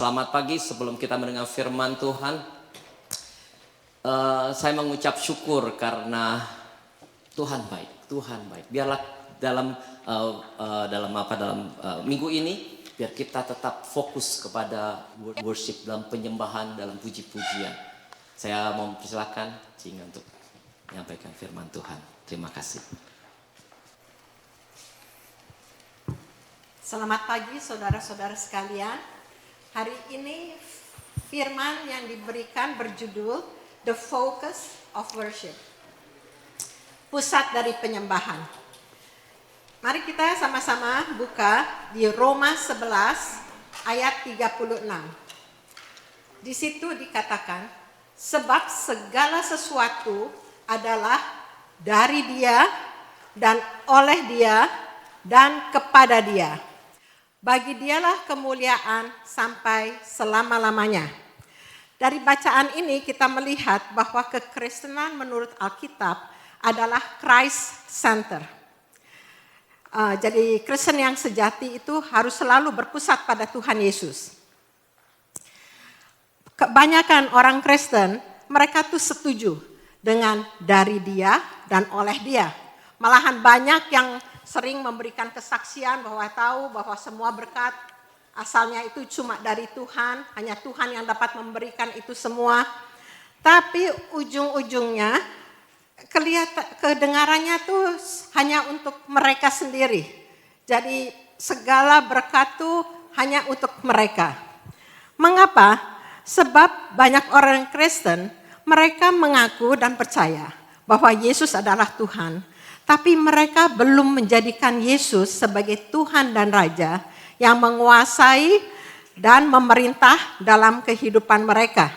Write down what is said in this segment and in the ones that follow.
Selamat pagi, sebelum kita mendengar firman Tuhan, saya mengucap syukur karena Tuhan baik, Tuhan baik. Biarlah dalam minggu ini, biar kita tetap fokus kepada worship, dalam penyembahan, dalam puji-pujian. Saya mau mempersilahkan Cing untuk menyampaikan firman Tuhan. Terima kasih. Selamat pagi saudara-saudara sekalian. Hari ini firman yang diberikan berjudul The Focus of Worship. Pusat dari penyembahan. Mari kita sama-sama buka di Roma 11 ayat 36. Di situ dikatakan, sebab segala sesuatu adalah dari Dia dan oleh Dia dan kepada Dia. Bagi Dialah kemuliaan sampai selama-lamanya. Dari bacaan ini kita melihat bahwa kekristenan menurut Alkitab adalah Christ Center. Jadi Kristen yang sejati itu harus selalu berpusat pada Tuhan Yesus. Kebanyakan orang Kristen, mereka tuh setuju dengan dari Dia dan oleh Dia. Malahan banyak yang sering memberikan kesaksian bahwa tahu bahwa semua berkat asalnya itu cuma dari Tuhan, hanya Tuhan yang dapat memberikan itu semua. Tapi ujung-ujungnya kedengarannya tuh hanya untuk mereka sendiri. Jadi segala berkat tuh hanya untuk mereka. Mengapa? Sebab banyak orang Kristen mereka mengaku dan percaya bahwa Yesus adalah Tuhan. Tapi mereka belum menjadikan Yesus sebagai Tuhan dan Raja yang menguasai dan memerintah dalam kehidupan mereka.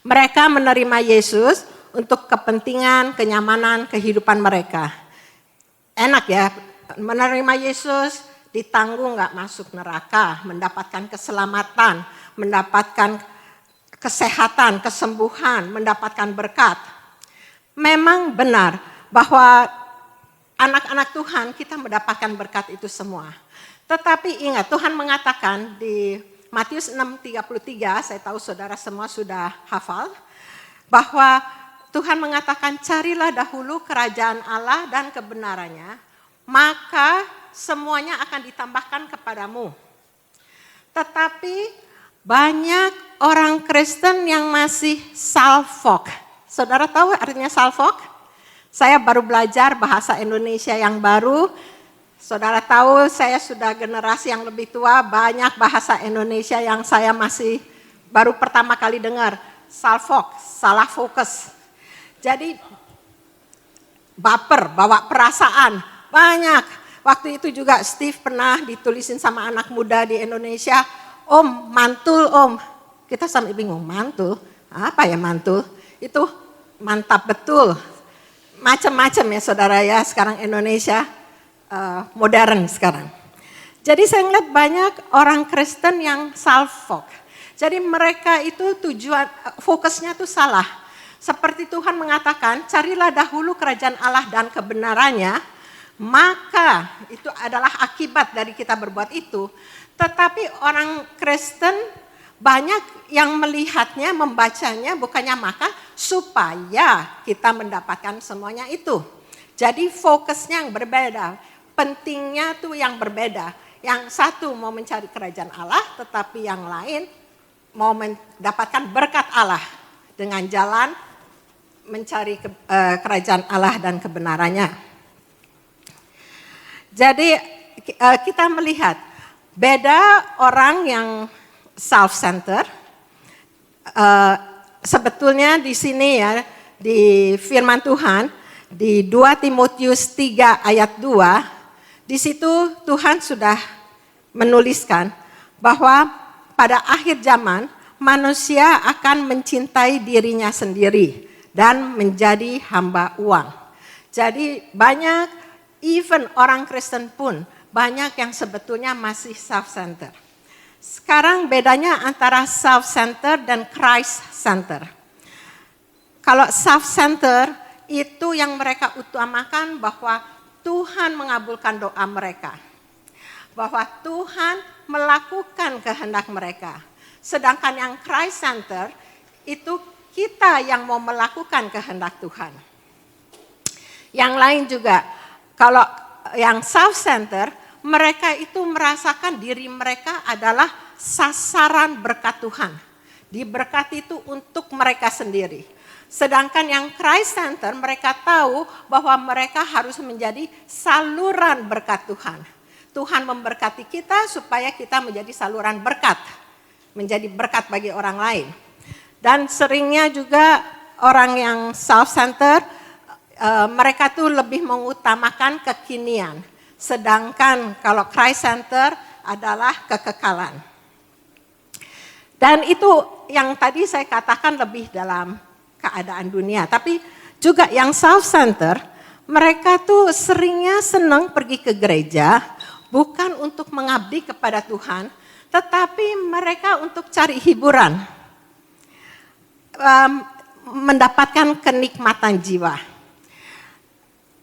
Mereka menerima Yesus untuk kepentingan, kenyamanan kehidupan mereka. Enak ya, menerima Yesus ditanggung gak masuk neraka, mendapatkan keselamatan, mendapatkan kesehatan, kesembuhan, mendapatkan berkat. Memang benar bahwa anak-anak Tuhan kita mendapatkan berkat itu semua. Tetapi ingat Tuhan mengatakan di Matius 6:33, saya tahu saudara semua sudah hafal, bahwa Tuhan mengatakan carilah dahulu kerajaan Allah dan kebenarannya, maka semuanya akan ditambahkan kepadamu. Tetapi banyak orang Kristen yang masih salfok. Saudara tahu artinya salfok? Saya baru belajar bahasa Indonesia yang baru. Saudara tahu saya sudah generasi yang lebih tua, banyak bahasa Indonesia yang saya masih baru pertama kali dengar. Salfok, salah fokus. Jadi baper, bawa perasaan, banyak. Waktu itu juga Steve pernah ditulisin sama anak muda di Indonesia, Om, mantul Om. Kita sampai bingung, mantul? Apa ya mantul? Itu mantap betul. Macam-macam ya saudara ya, sekarang Indonesia modern sekarang. Jadi saya ngeliat banyak orang Kristen yang salfok. Jadi mereka itu tujuan, fokusnya tuh salah. Seperti Tuhan mengatakan, carilah dahulu kerajaan Allah dan kebenarannya, maka itu adalah akibat dari kita berbuat itu. Tetapi orang Kristen banyak yang melihatnya, membacanya bukannya maka supaya kita mendapatkan semuanya itu. Jadi fokusnya yang berbeda, pentingnya tuh yang berbeda. Yang satu mau mencari kerajaan Allah, tetapi yang lain mau mendapatkan berkat Allah dengan jalan mencari kerajaan Allah dan kebenarannya. Jadi kita melihat beda orang yang self-centered, sebetulnya di sini ya, di firman Tuhan, di 2 Timotius 3 ayat 2, di situ Tuhan sudah menuliskan bahwa pada akhir zaman manusia akan mencintai dirinya sendiri dan menjadi hamba uang. Jadi banyak, even orang Kristen pun, banyak yang sebetulnya masih self-centered. Sekarang bedanya antara self-centered dan Christ-centered. Kalau self-centered itu yang mereka utamakan bahwa Tuhan mengabulkan doa mereka. Bahwa Tuhan melakukan kehendak mereka. Sedangkan yang Christ Center itu kita yang mau melakukan kehendak Tuhan. Yang lain juga, kalau yang South Center, mereka itu merasakan diri mereka adalah sasaran berkat Tuhan. Diberkati itu untuk mereka sendiri. Sedangkan yang Christ Center, mereka tahu bahwa mereka harus menjadi saluran berkat Tuhan. Tuhan memberkati kita supaya kita menjadi saluran berkat. Menjadi berkat bagi orang lain. Dan seringnya juga orang yang South Center, mereka tuh lebih mengutamakan kekinian. Sedangkan kalau Christ Center adalah kekekalan. Dan itu yang tadi saya katakan lebih dalam keadaan dunia. Tapi juga yang South Center, mereka tuh seringnya senang pergi ke gereja, bukan untuk mengabdi kepada Tuhan, tetapi mereka untuk cari hiburan. Mendapatkan kenikmatan jiwa.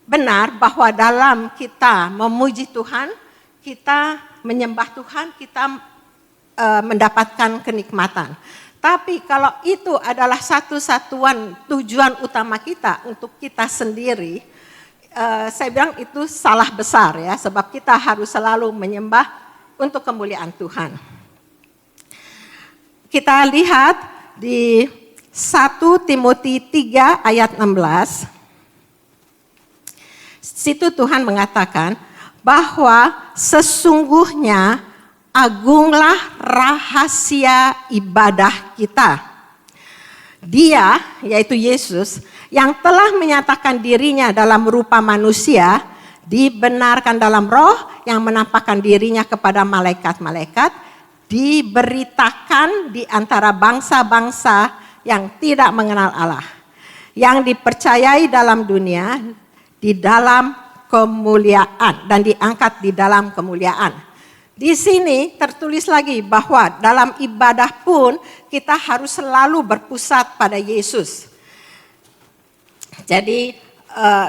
Benar bahwa dalam kita memuji Tuhan, kita menyembah Tuhan, kita mendapatkan kenikmatan. Tapi kalau itu adalah satu-satuan tujuan utama kita untuk kita sendiri, saya bilang itu salah besar ya, sebab kita harus selalu menyembah untuk kemuliaan Tuhan. Kita lihat di 1 Timotius 3 ayat 16. Situ Tuhan mengatakan bahwa sesungguhnya agunglah rahasia ibadah kita. Dia, yaitu Yesus, yang telah menyatakan dirinya dalam rupa manusia, dibenarkan dalam roh, yang menampakkan dirinya kepada malaikat-malaikat, diberitakan di antara bangsa-bangsa yang tidak mengenal Allah, yang dipercayai dalam dunia, di dalam kemuliaan, dan diangkat di dalam kemuliaan. Di sini tertulis lagi bahwa dalam ibadah pun kita harus selalu berpusat pada Yesus. Jadi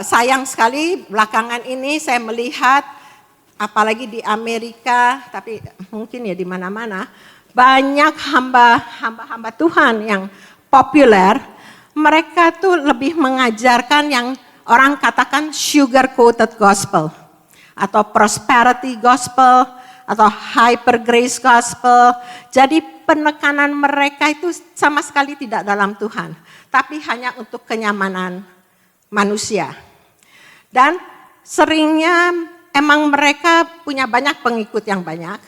sayang sekali belakangan ini saya melihat, apalagi di Amerika, tapi mungkin ya di mana-mana, banyak hamba-hamba Tuhan yang populer, mereka tuh lebih mengajarkan yang orang katakan sugar coated gospel atau prosperity gospel atau hyper grace gospel. Jadi penekanan mereka itu sama sekali tidak dalam Tuhan, tapi hanya untuk kenyamanan manusia. Dan seringnya emang mereka punya banyak pengikut yang banyak,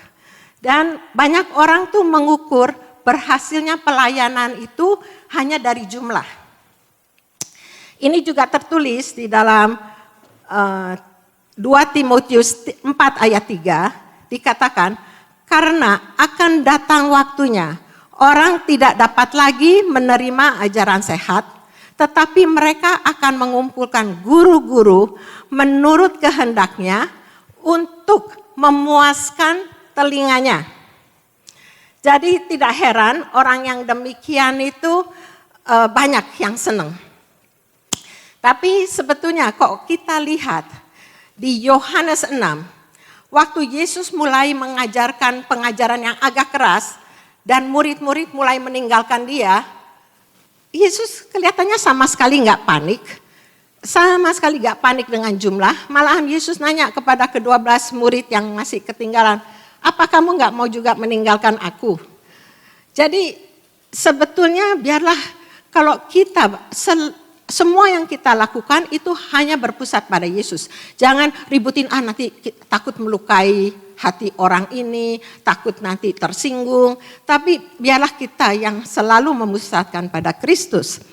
dan banyak orang tuh mengukur berhasilnya pelayanan itu hanya dari jumlah. Ini juga tertulis di dalam 2 Timotius 4 ayat 3, dikatakan, karena akan datang waktunya, orang tidak dapat lagi menerima ajaran sehat, tetapi mereka akan mengumpulkan guru-guru menurut kehendaknya untuk memuaskan telinganya. Jadi tidak heran orang yang demikian itu banyak yang senang. Tapi sebetulnya kok kita lihat di Yohanes 6, waktu Yesus mulai mengajarkan pengajaran yang agak keras dan murid-murid mulai meninggalkan dia, Yesus kelihatannya sama sekali nggak panik. Sama sekali nggak panik dengan jumlah. Malahan Yesus nanya kepada ke-12 murid yang masih ketinggalan, apa kamu nggak mau juga meninggalkan aku? Jadi sebetulnya biarlah kalau kita semua yang kita lakukan itu hanya berpusat pada Yesus. Jangan ributin nanti takut melukai hati orang ini, takut nanti tersinggung. Tapi biarlah kita yang selalu memusatkan pada Kristus.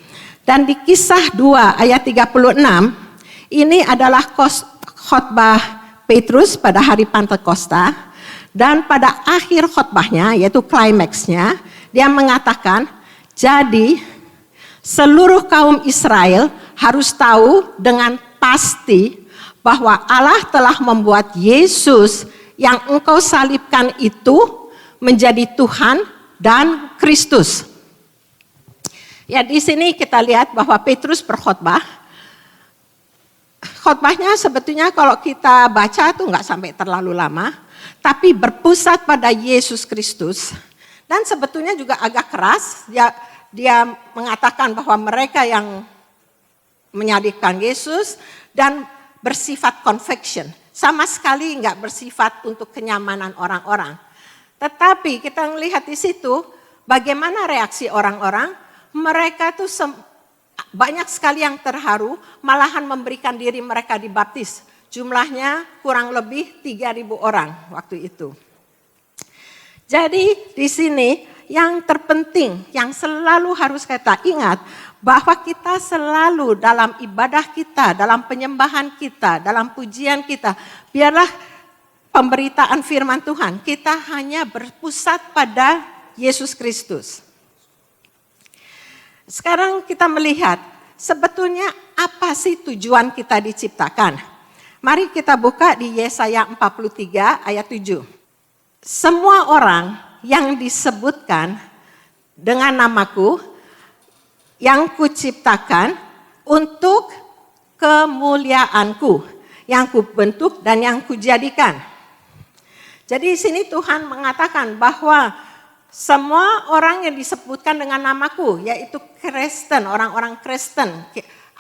Dan di Kisah 2 ayat 36, ini adalah khotbah Petrus pada hari Pentakosta. Dan pada akhir khotbahnya, yaitu klimaksnya, dia mengatakan, jadi seluruh kaum Israel harus tahu dengan pasti bahwa Allah telah membuat Yesus yang engkau salibkan itu menjadi Tuhan dan Kristus. Ya, di sini kita lihat bahwa Petrus berkhotbah. Khotbahnya sebetulnya kalau kita baca tuh nggak sampai terlalu lama. tapi berpusat pada Yesus Kristus. Dan sebetulnya juga agak keras, dia mengatakan bahwa mereka yang menyalibkan Yesus dan bersifat conviction, sama sekali enggak bersifat untuk kenyamanan orang-orang. Tetapi kita melihat di situ bagaimana reaksi orang-orang, mereka tuh banyak sekali yang terharu, malahan memberikan diri mereka dibaptis. Jumlahnya kurang lebih 3.000 orang waktu itu. Jadi di sini yang terpenting, yang selalu harus kita ingat, bahwa kita selalu dalam ibadah kita, dalam penyembahan kita, dalam pujian kita, biarlah pemberitaan firman Tuhan, kita hanya berpusat pada Yesus Kristus. Sekarang kita melihat, sebetulnya apa sih tujuan kita diciptakan? Mari kita buka di Yesaya 43 ayat 7. Semua orang yang disebutkan dengan namaku, yang kuciptakan untuk kemuliaanku, yang kubentuk dan yang kujadikan. Jadi di sini Tuhan mengatakan bahwa semua orang yang disebutkan dengan namaku, yaitu Kristen, orang-orang Kristen.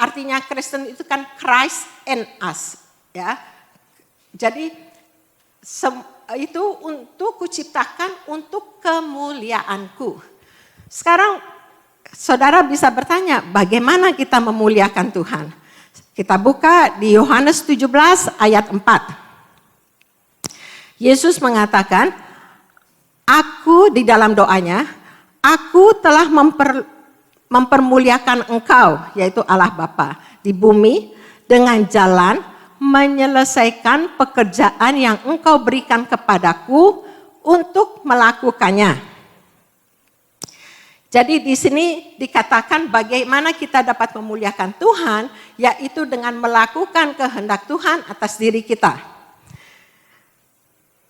Artinya Kristen itu kan Christ in us. Ya, jadi itu untuk kuciptakan untuk kemuliaanku. Sekarang saudara bisa bertanya, bagaimana kita memuliakan Tuhan? Kita buka di Yohanes 17 ayat 4. Yesus mengatakan, aku di dalam doanya, aku telah mempermuliakan engkau, yaitu Allah Bapa, di bumi dengan jalan menyelesaikan pekerjaan yang engkau berikan kepadaku untuk melakukannya. Jadi di sini dikatakan bagaimana kita dapat memuliakan Tuhan, yaitu dengan melakukan kehendak Tuhan atas diri kita.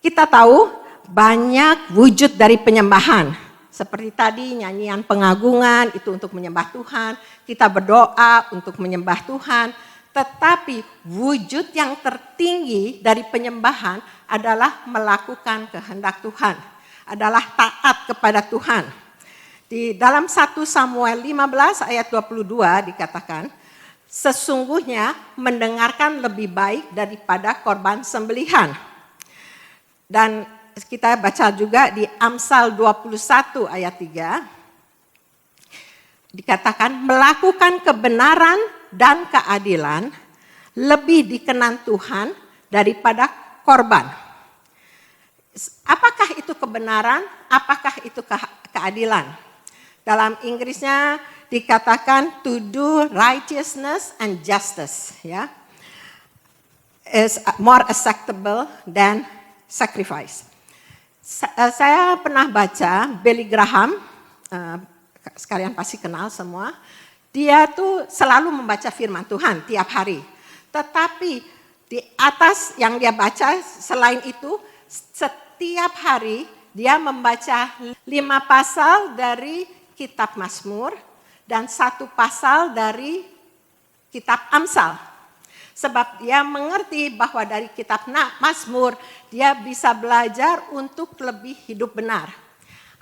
Kita tahu banyak wujud dari penyembahan. Seperti tadi nyanyian pengagungan itu untuk menyembah Tuhan, kita berdoa untuk menyembah Tuhan. Tetapi wujud yang tertinggi dari penyembahan adalah melakukan kehendak Tuhan, adalah taat kepada Tuhan. Di dalam 1 Samuel 15 ayat 22 dikatakan, sesungguhnya mendengarkan lebih baik daripada korban sembelihan. Dan kita baca juga di Amsal 21 ayat 3, dikatakan melakukan kebenaran dan keadilan lebih dikenan Tuhan daripada korban. Apakah itu kebenaran? Apakah itu keadilan? Dalam Inggrisnya dikatakan to do righteousness and justice, ya, is more acceptable than sacrifice. Saya pernah baca Billy Graham, sekalian pasti kenal semua. Dia tuh selalu membaca firman Tuhan tiap hari. Tetapi di atas yang dia baca selain itu, setiap hari dia membaca 5 pasal dari kitab Mazmur dan 1 pasal dari kitab Amsal. Sebab dia mengerti bahwa dari kitab Mazmur dia bisa belajar untuk lebih hidup benar.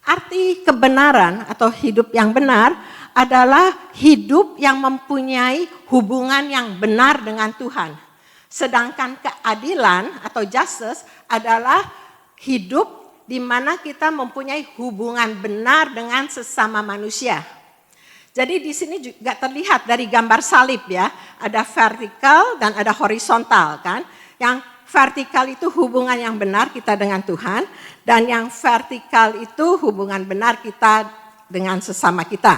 Arti kebenaran atau hidup yang benar adalah hidup yang mempunyai hubungan yang benar dengan Tuhan. Sedangkan keadilan atau justice adalah hidup di mana kita mempunyai hubungan benar dengan sesama manusia. Jadi di sini juga terlihat dari gambar salib ya, ada vertikal dan ada horizontal kan. Yang vertikal itu hubungan yang benar kita dengan Tuhan, dan yang vertikal itu hubungan benar kita dengan sesama kita.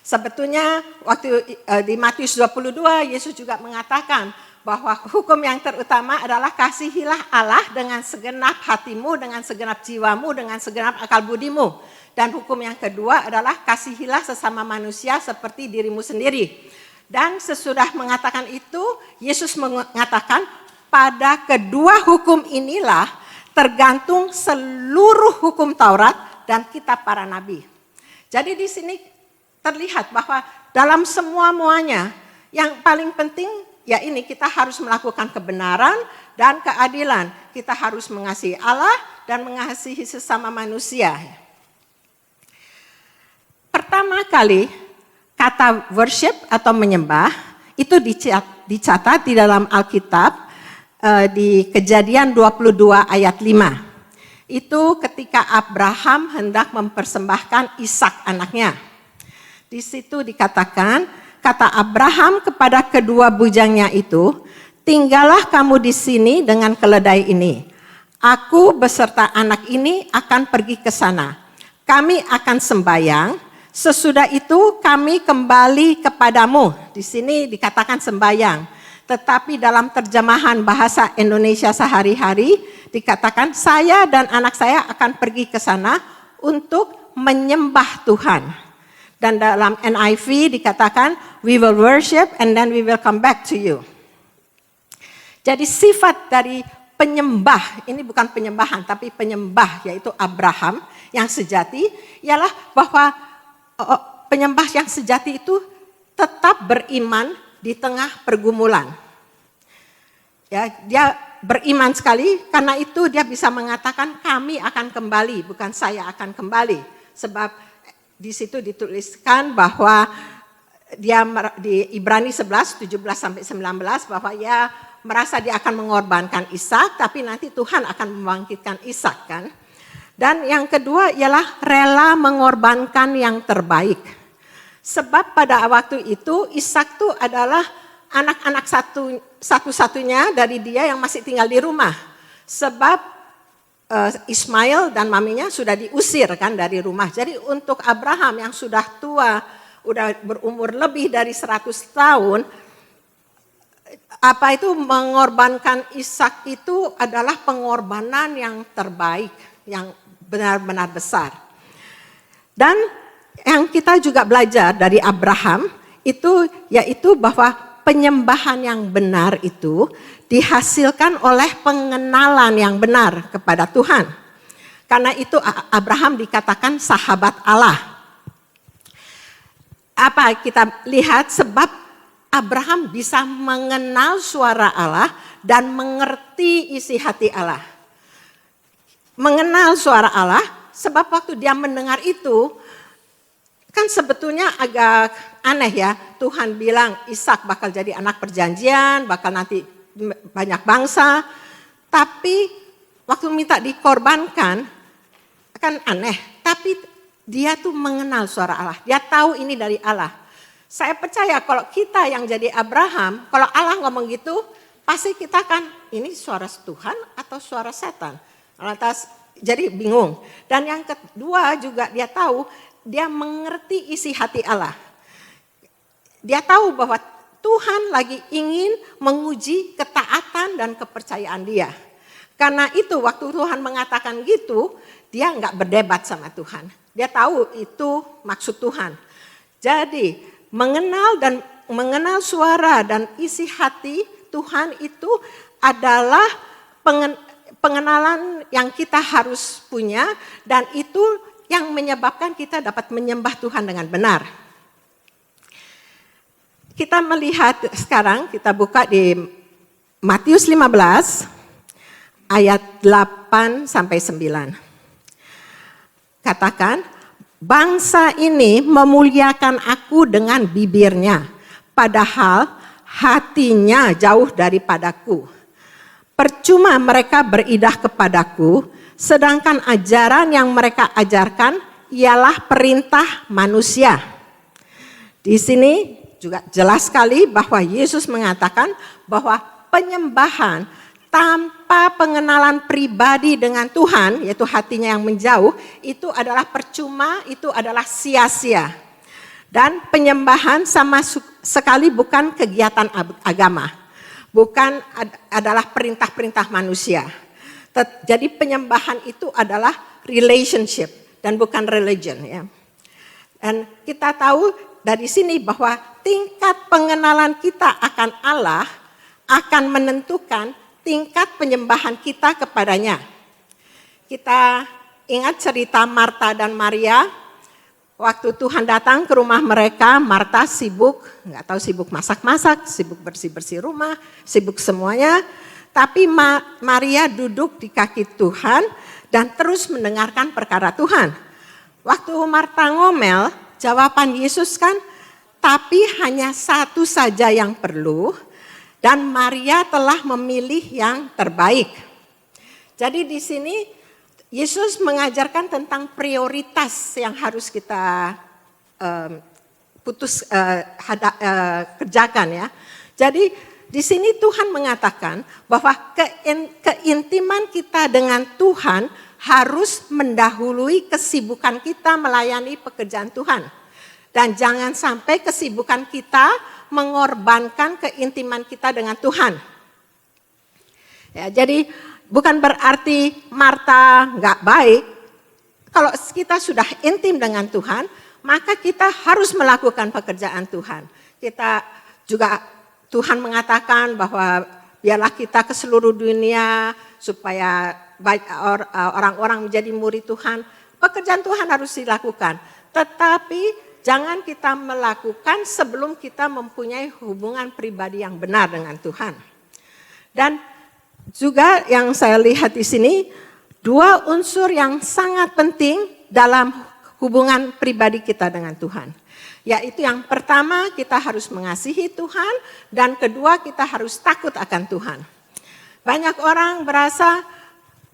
Sebetulnya waktu di Matius 22 Yesus juga mengatakan bahwa hukum yang terutama adalah kasihilah Allah dengan segenap hatimu, dengan segenap jiwamu, dengan segenap akal budimu. Dan hukum yang kedua adalah kasihilah sesama manusia seperti dirimu sendiri. Dan sesudah mengatakan itu, Yesus mengatakan pada kedua hukum inilah tergantung seluruh hukum Taurat dan kitab para nabi. Jadi di sini terlihat bahwa dalam semua-muanya yang paling penting ya ini kita harus melakukan kebenaran dan keadilan. Kita harus mengasihi Allah dan mengasihi sesama manusia. Pertama kali kata worship atau menyembah itu dicatat di dalam Alkitab di Kejadian 22 ayat 5. Itu ketika Abraham hendak mempersembahkan Ishak anaknya. Di situ dikatakan, kata Abraham kepada kedua bujangnya itu, tinggallah kamu di sini dengan keledai ini. Aku beserta anak ini akan pergi ke sana. Kami akan sembahyang. Sesudah itu kami kembali kepadamu. Di sini dikatakan sembahyang. Tetapi dalam terjemahan bahasa Indonesia sehari-hari dikatakan saya dan anak saya akan pergi ke sana untuk menyembah Tuhan. Dan dalam NIV dikatakan we will worship and then we will come back to you. Jadi sifat dari penyembah, ini bukan penyembahan tapi penyembah yaitu Abraham yang sejati ialah bahwa penyembah yang sejati itu tetap beriman di tengah pergumulan. Ya, dia beriman sekali karena itu dia bisa mengatakan kami akan kembali, bukan saya akan kembali. Sebab di situ dituliskan bahwa dia di Ibrani 11, 17 sampai 19 bahwa ia merasa dia akan mengorbankan Ishak tapi nanti Tuhan akan membangkitkan Ishak kan. Dan yang kedua ialah rela mengorbankan yang terbaik. Sebab pada waktu itu Ishak itu adalah anak-anak satu-satunya dari dia yang masih tinggal di rumah. Sebab Ismail dan maminya sudah diusir kan dari rumah. Jadi untuk Abraham yang sudah tua, udah berumur lebih dari 100 tahun, apa itu mengorbankan Ishak itu adalah pengorbanan yang terbaik, yang benar-benar besar. Dan yang kita juga belajar dari Abraham itu yaitu bahwa penyembahan yang benar itu dihasilkan oleh pengenalan yang benar kepada Tuhan. Karena itu Abraham dikatakan sahabat Allah. Apa kita lihat sebab Abraham bisa mengenal suara Allah dan mengerti isi hati Allah. Mengenal suara Allah, sebab waktu dia mendengar itu, kan sebetulnya agak aneh ya. Tuhan bilang Ishak bakal jadi anak perjanjian, bakal nanti banyak bangsa. Tapi waktu minta dikorbankan, kan aneh. Tapi dia tuh mengenal suara Allah, dia tahu ini dari Allah. Saya percaya kalau kita yang jadi Abraham, kalau Allah ngomong gitu, pasti kita kan ini suara Tuhan atau suara setan. Lantas jadi bingung. Dan yang kedua juga dia tahu, dia mengerti isi hati Allah. Dia tahu bahwa Tuhan lagi ingin menguji ketaatan dan kepercayaan dia. Karena itu waktu Tuhan mengatakan gitu, dia enggak berdebat sama Tuhan. Dia tahu itu maksud Tuhan. Jadi mengenal suara dan isi hati Tuhan itu adalah pengenalan yang kita harus punya dan itu yang menyebabkan kita dapat menyembah Tuhan dengan benar. Kita melihat sekarang, kita buka di Matius 15 ayat 8 sampai 9. Katakan, bangsa ini memuliakan aku dengan bibirnya, padahal hatinya jauh daripadaku. Percuma mereka beridah kepadaku, sedangkan ajaran yang mereka ajarkan ialah perintah manusia. Di sini juga jelas sekali bahwa Yesus mengatakan bahwa penyembahan tanpa pengenalan pribadi dengan Tuhan, yaitu hatinya yang menjauh, itu adalah percuma, itu adalah sia-sia. Dan penyembahan sama sekali bukan kegiatan agama, bukan adalah perintah-perintah manusia. Jadi penyembahan itu adalah relationship dan bukan religion. Ya. Dan kita tahu dari sini bahwa tingkat pengenalan kita akan Allah akan menentukan tingkat penyembahan kita kepadanya. Kita ingat cerita Marta dan Maria. Waktu Tuhan datang ke rumah mereka, Marta sibuk, nggak tahu sibuk masak-masak, sibuk bersih-bersih rumah, sibuk semuanya. Tapi Maria duduk di kaki Tuhan dan terus mendengarkan perkara Tuhan. Waktu Marta ngomel, jawaban Yesus kan, tapi hanya satu saja yang perlu dan Maria telah memilih yang terbaik. Jadi di sini Yesus mengajarkan tentang prioritas yang harus kita kerjakan ya. Jadi di sini Tuhan mengatakan bahwa keintiman kita dengan Tuhan harus mendahului kesibukan kita melayani pekerjaan Tuhan. Dan jangan sampai kesibukan kita mengorbankan keintiman kita dengan Tuhan. Ya, jadi bukan berarti Marta nggak baik. Kalau kita sudah intim dengan Tuhan, maka kita harus melakukan pekerjaan Tuhan. Kita juga, Tuhan mengatakan bahwa biarlah kita ke seluruh dunia supaya orang-orang menjadi murid Tuhan. Pekerjaan Tuhan harus dilakukan. Tetapi jangan kita melakukan sebelum kita mempunyai hubungan pribadi yang benar dengan Tuhan. Dan juga yang saya lihat di sini, dua unsur yang sangat penting dalam hubungan pribadi kita dengan Tuhan. Yaitu yang pertama kita harus mengasihi Tuhan dan kedua kita harus takut akan Tuhan. Banyak orang berasa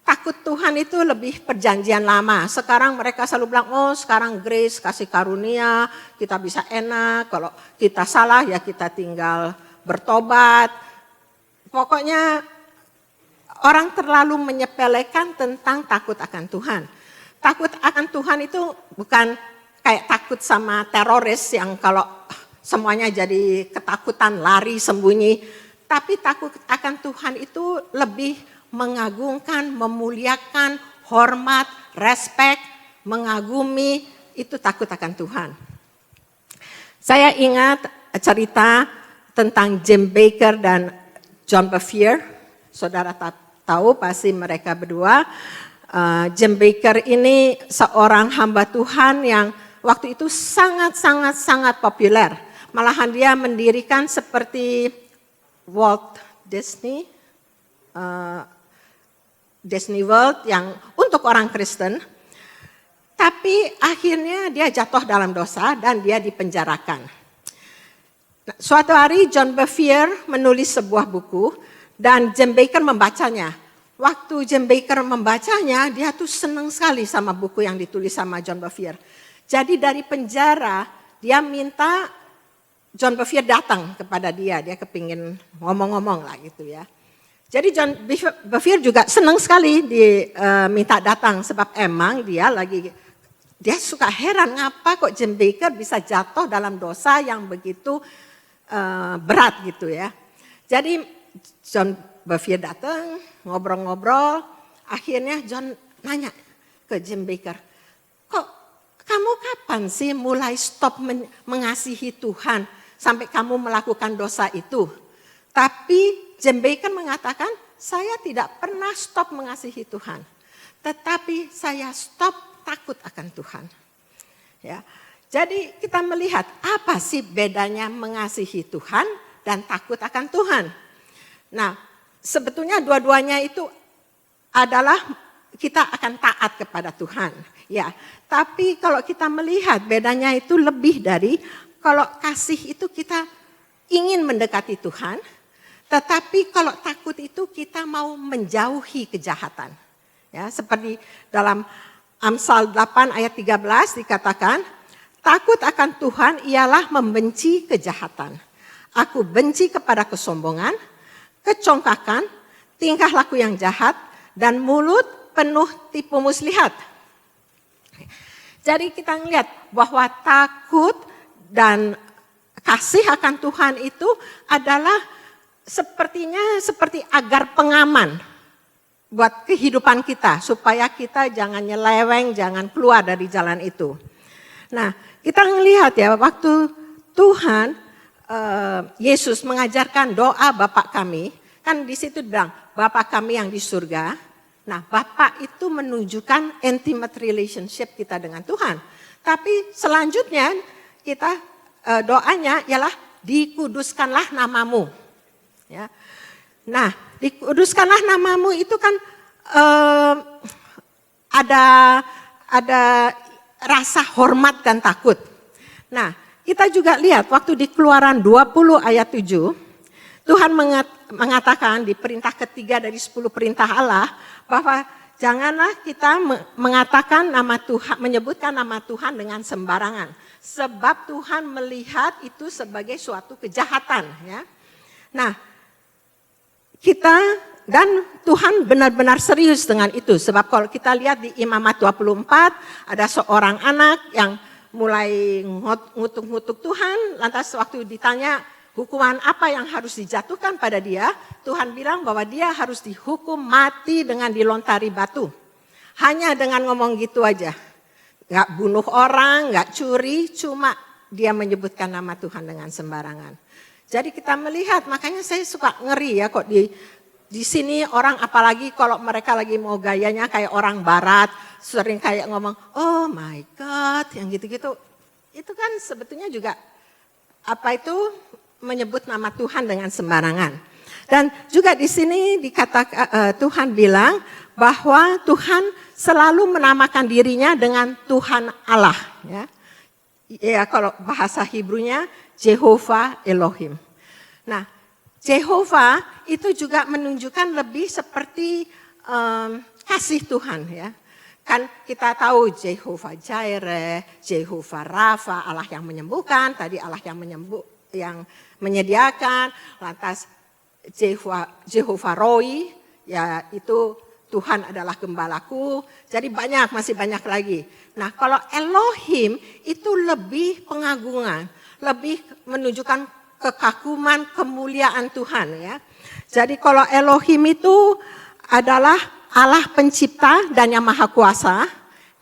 takut Tuhan itu lebih perjanjian lama. Sekarang mereka selalu bilang, oh sekarang grace kasih karunia, kita bisa enak. Kalau kita salah ya kita tinggal bertobat. Pokoknya orang terlalu menyepelekan tentang takut akan Tuhan. Takut akan Tuhan itu bukan kayak takut sama teroris yang kalau semuanya jadi ketakutan, lari, sembunyi. Tapi takut akan Tuhan itu lebih mengagungkan, memuliakan, hormat, respect, mengagumi, itu takut akan Tuhan. Saya ingat cerita tentang Jim Bakker dan John Bevere. Saudara tahu pasti mereka berdua. Jim Bakker ini seorang hamba Tuhan yang waktu itu sangat populer. Malahan dia mendirikan seperti Walt Disney, Disney World yang untuk orang Kristen. Tapi akhirnya dia jatuh dalam dosa dan dia dipenjarakan. Nah, suatu hari John Bevere menulis sebuah buku dan Jim Bakker membacanya. Waktu Jim Bakker membacanya, dia tuh senang sekali sama buku yang ditulis sama John Bevere. Jadi dari penjara, dia minta John Bevere datang kepada dia kepingin ngomong-ngomong lah gitu ya. Jadi John Bevere juga senang sekali diminta datang sebab emang dia suka heran ngapa kok Jim Bakker bisa jatuh dalam dosa yang begitu berat gitu ya. Jadi John Bevere datang, ngobrol-ngobrol, akhirnya John nanya ke Jim Bakker, kok kamu kapan sih mulai stop mengasihi Tuhan sampai kamu melakukan dosa itu? Tapi Jim Bakker mengatakan, saya tidak pernah stop mengasihi Tuhan. Tetapi saya stop takut akan Tuhan. Ya, jadi kita melihat apa sih bedanya mengasihi Tuhan dan takut akan Tuhan. Nah, sebetulnya dua-duanya itu adalah kita akan taat kepada Tuhan. Ya, tapi kalau kita melihat bedanya itu lebih dari kalau kasih itu kita ingin mendekati Tuhan, tetapi kalau takut itu kita mau menjauhi kejahatan. Ya, seperti dalam Amsal 8 ayat 13 dikatakan, takut akan Tuhan ialah membenci kejahatan. Aku benci kepada kesombongan, kecongkakan, tingkah laku yang jahat, dan mulut penuh tipu muslihat. Jadi kita melihat bahwa takut dan kasih akan Tuhan itu adalah sepertinya seperti agar pengaman buat kehidupan kita. Supaya kita jangan nyeleweng, jangan keluar dari jalan itu. Nah, kita melihat ya waktu Tuhan Yesus mengajarkan doa Bapa kami, kan di situ bilang Bapa kami yang di surga. Nah, Bapa itu menunjukkan intimate relationship kita dengan Tuhan. Tapi selanjutnya kita doanya ialah dikuduskanlah namamu. Ya. Nah, dikuduskanlah namamu itu kan ada rasa hormat dan takut. Nah, kita juga lihat waktu di Keluaran 20 ayat 7, Tuhan mengatakan di perintah ketiga dari 10 perintah Allah bahwa janganlah kita mengatakan nama Tuhan, menyebutkan nama Tuhan dengan sembarangan. Sebab Tuhan melihat itu sebagai suatu kejahatan. Ya. Nah, kita dan Tuhan benar-benar serius dengan itu. Sebab kalau kita lihat di Imamat 24, ada seorang anak yang mulai ngutuk-ngutuk Tuhan. Lantas waktu ditanya hukuman apa yang harus dijatuhkan pada dia, Tuhan bilang bahwa dia harus dihukum mati dengan dilontari batu. Hanya dengan ngomong gitu aja. Gak bunuh orang, gak curi, cuma dia menyebutkan nama Tuhan dengan sembarangan. Jadi kita melihat, makanya saya suka ngeri ya kok di sini orang apalagi kalau mereka lagi mau gayanya kayak orang barat, sering kayak ngomong, oh my God, yang gitu-gitu. Itu kan sebetulnya juga apa itu menyebut nama Tuhan dengan sembarangan. Dan juga di sini dikatakan Tuhan bilang bahwa Tuhan selalu menamakan dirinya dengan Tuhan Allah. Ya kalau bahasa Hebrunya Jehovah Elohim. Nah, Jehovah itu juga menunjukkan lebih seperti kasih Tuhan ya. Kan kita tahu Jehovah Jireh, Jehovah Rafa, Allah yang menyembuhkan, tadi Allah yang menyediakan, lantas Jehovah Roi, ya itu Tuhan adalah gembalaku, jadi masih banyak lagi. Nah kalau Elohim itu lebih pengagungan, lebih menunjukkan kekaguman, kemuliaan Tuhan ya. Jadi kalau Elohim itu adalah Allah pencipta dan yang maha kuasa,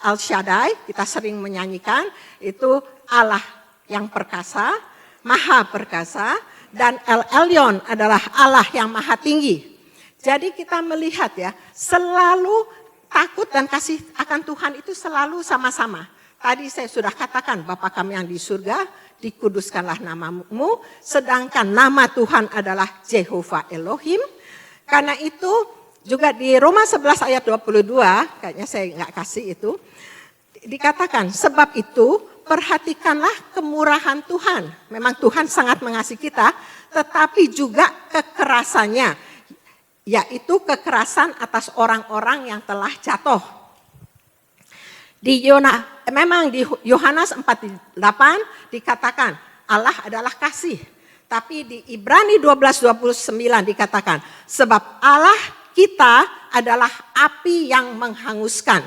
Al Shaddai, kita sering menyanyikan, itu Allah yang perkasa, maha perkasa, dan El Elyon adalah Allah yang maha tinggi. Jadi kita melihat ya, selalu takut dan kasih akan Tuhan itu selalu sama-sama. Tadi saya sudah katakan, Bapa kami yang di surga, dikuduskanlah namamu, sedangkan nama Tuhan adalah Jehovah Elohim. Karena itu juga di Roma 11 ayat 22, kayaknya saya nggak kasih itu, dikatakan sebab itu perhatikanlah kemurahan Tuhan. Memang Tuhan sangat mengasihi kita, tetapi juga kekerasannya, yaitu kekerasan atas orang-orang yang telah jatuh. Memang di Yohanes 4:8 dikatakan Allah adalah kasih. Tapi di Ibrani 12:29 dikatakan sebab Allah kita adalah api yang menghanguskan.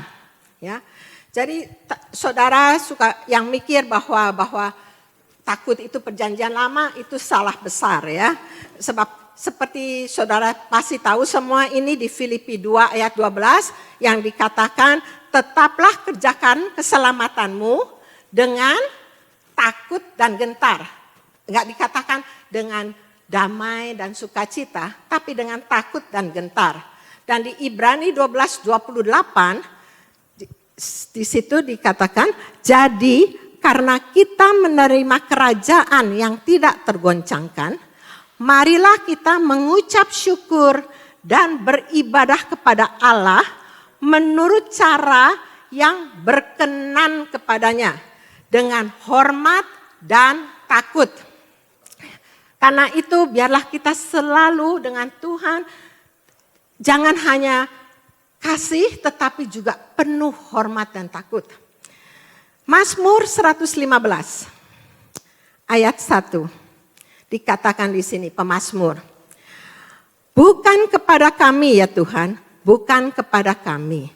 Ya. Jadi saudara suka yang mikir bahwa takut itu perjanjian lama itu salah besar ya. Sebab seperti saudara pasti tahu semua ini di Filipi 2 ayat 12 yang dikatakan tetaplah kerjakan keselamatanmu dengan takut dan gentar. Enggak dikatakan dengan damai dan sukacita, tapi dengan takut dan gentar. Dan di Ibrani 12:28 di situ dikatakan, jadi karena kita menerima kerajaan yang tidak tergoncangkan, marilah kita mengucap syukur dan beribadah kepada Allah menurut cara yang berkenan kepadanya dengan hormat dan takut. Karena itu biarlah kita selalu dengan Tuhan jangan hanya kasih tetapi juga penuh hormat dan takut. Mazmur 115 ayat 1 dikatakan di sini pemazmur. Bukan kepada kami ya Tuhan, bukan kepada kami,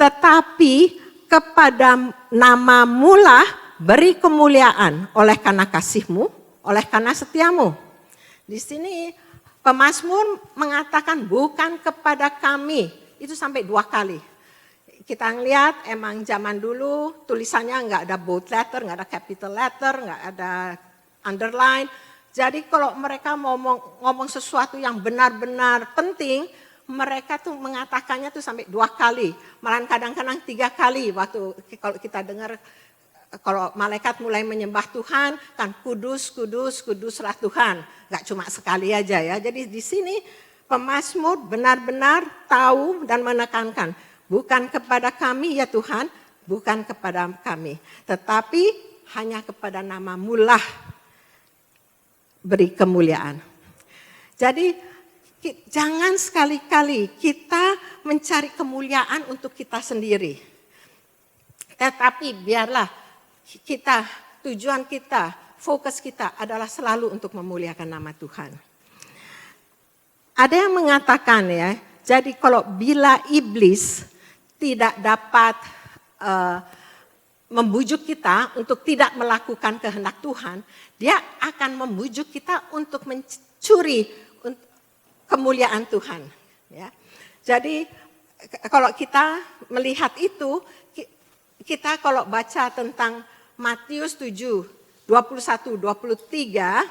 tetapi kepada namamu lah beri kemuliaan oleh karena kasih-Mu, oleh karena setiamu. Di sini pemazmur mengatakan bukan kepada kami, itu sampai 2 kali. Kita ngelihat emang zaman dulu tulisannya nggak ada bold letter, nggak ada capital letter, nggak ada underline. Jadi kalau mereka ngomong sesuatu yang benar-benar penting, mereka tuh mengatakannya tuh sampai 2 kali, malah kadang-kadang 3 kali waktu kalau kita dengar kalau malaikat mulai menyembah Tuhan kan kudus, kudus, kuduslah Tuhan, nggak cuma sekali aja ya. Jadi di sini Pemazmur benar-benar tahu dan menekankan, bukan kepada kami ya Tuhan, bukan kepada kami, tetapi hanya kepada nama-Mu lah beri kemuliaan. Jadi jangan sekali-kali kita mencari kemuliaan untuk kita sendiri. Tetapi biarlah kita, tujuan kita, fokus kita adalah selalu untuk memuliakan nama Tuhan. Ada yang mengatakan ya, jadi kalau bila iblis tidak dapat membujuk kita untuk tidak melakukan kehendak Tuhan, dia akan membujuk kita untuk mencuri kemuliaan Tuhan. Ya. Jadi kalau kita melihat itu, kita kalau baca tentang Matius 7, 21, 23,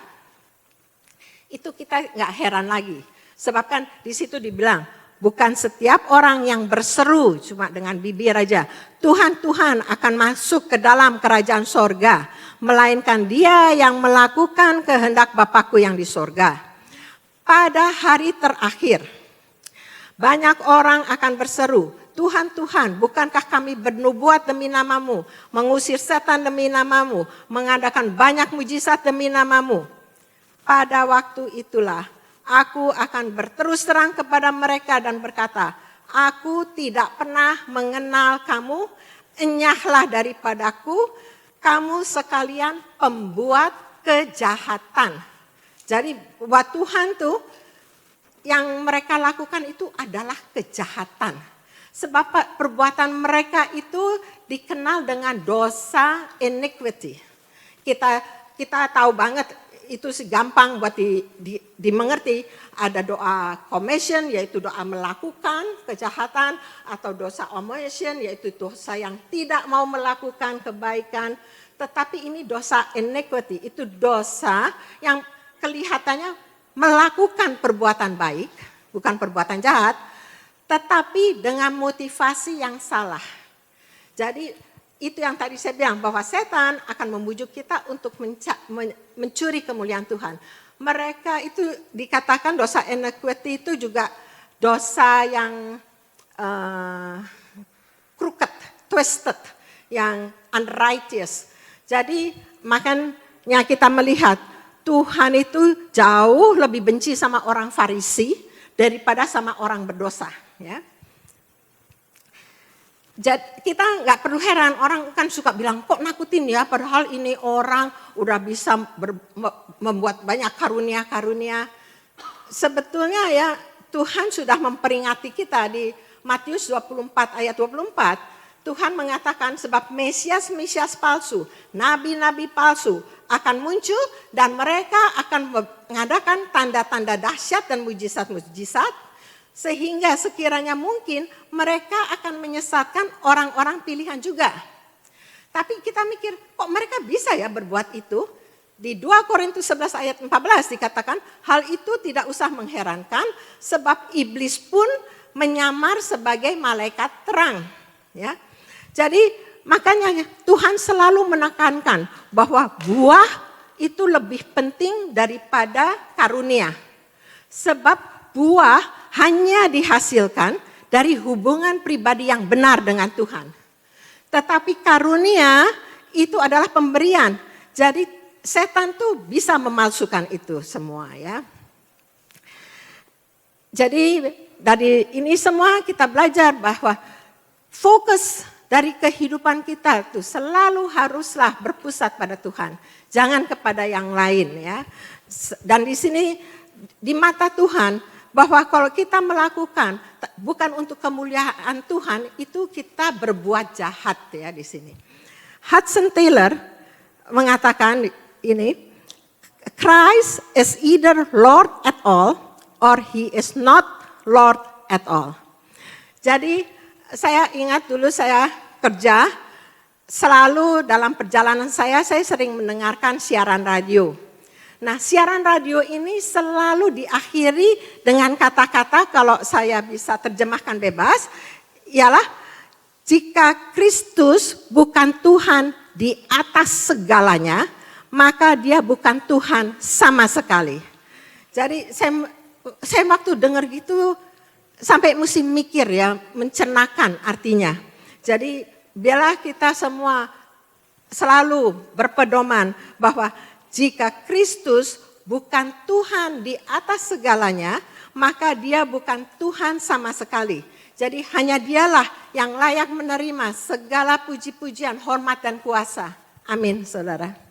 itu kita nggak heran lagi. Sebab kan di situ dibilang, bukan setiap orang yang berseru cuma dengan bibir aja, Tuhan, Tuhan akan masuk ke dalam kerajaan sorga, melainkan dia yang melakukan kehendak Bapakku yang di sorga. Pada hari terakhir, banyak orang akan berseru, Tuhan, Tuhan, bukankah kami bernubuat demi nama-Mu, mengusir setan demi nama-Mu, mengadakan banyak mujizat demi nama-Mu. Pada waktu itulah, aku akan berterus terang kepada mereka dan berkata, aku tidak pernah mengenal kamu, enyahlah daripadaku, kamu sekalian pembuat kejahatan. Jadi buat Tuhan tuh, yang mereka lakukan itu adalah kejahatan. Sebab perbuatan mereka itu dikenal dengan dosa iniquity. Kita tahu banget, itu gampang buat dimengerti. Ada doa commission, yaitu doa melakukan kejahatan, atau dosa omission, yaitu dosa yang tidak mau melakukan kebaikan. Tetapi ini dosa iniquity, itu dosa yang kelihatannya melakukan perbuatan baik, bukan perbuatan jahat, tetapi dengan motivasi yang salah. Jadi itu yang tadi saya bilang, bahwa setan akan membujuk kita untuk mencuri kemuliaan Tuhan. Mereka itu dikatakan dosa iniquity itu juga dosa yang crooked, twisted, yang unrighteous. Jadi makanya kita melihat Tuhan itu jauh lebih benci sama orang Farisi daripada sama orang berdosa. Ya. Jadi kita nggak perlu heran, orang kan suka bilang kok nakutin ya, padahal ini orang udah bisa membuat banyak karunia-karunia. Sebetulnya ya Tuhan sudah memperingati kita di Matius 24 ayat 24. Tuhan mengatakan sebab Mesias palsu, nabi-nabi palsu akan muncul dan mereka akan mengadakan tanda-tanda dahsyat dan mujizat-mujizat. Sehingga sekiranya mungkin mereka akan menyesatkan orang-orang pilihan juga. Tapi kita mikir, kok mereka bisa ya berbuat itu? Di 2 Korintus 11 ayat 14 dikatakan, hal itu tidak usah mengherankan sebab iblis pun menyamar sebagai malaikat terang. Ya. Jadi makanya Tuhan selalu menekankan bahwa buah itu lebih penting daripada karunia. Sebab buah hanya dihasilkan dari hubungan pribadi yang benar dengan Tuhan. Tetapi karunia itu adalah pemberian. Jadi setan tuh bisa memalsukan itu semua ya. Jadi dari ini semua kita belajar bahwa fokus dari kehidupan kita tuh selalu haruslah berpusat pada Tuhan. Jangan kepada yang lain ya. Dan di sini di mata Tuhan, bahwa kalau kita melakukan bukan untuk kemuliaan Tuhan, itu kita berbuat jahat ya di sini. Hudson Taylor mengatakan ini, Christ is either Lord at all or he is not Lord at all. Jadi saya ingat dulu saya kerja, selalu dalam perjalanan saya sering mendengarkan siaran radio. Nah, siaran radio ini selalu diakhiri dengan kata-kata, kalau saya bisa terjemahkan bebas, ialah jika Kristus bukan Tuhan di atas segalanya, maka dia bukan Tuhan sama sekali. Jadi saya saya waktu dengar gitu sampai mesti mikir ya, mencernakan artinya. Jadi biarlah kita semua selalu berpedoman bahwa jika Kristus bukan Tuhan di atas segalanya, maka dia bukan Tuhan sama sekali. Jadi hanya dialah yang layak menerima segala puji-pujian, hormat dan kuasa. Amin, saudara.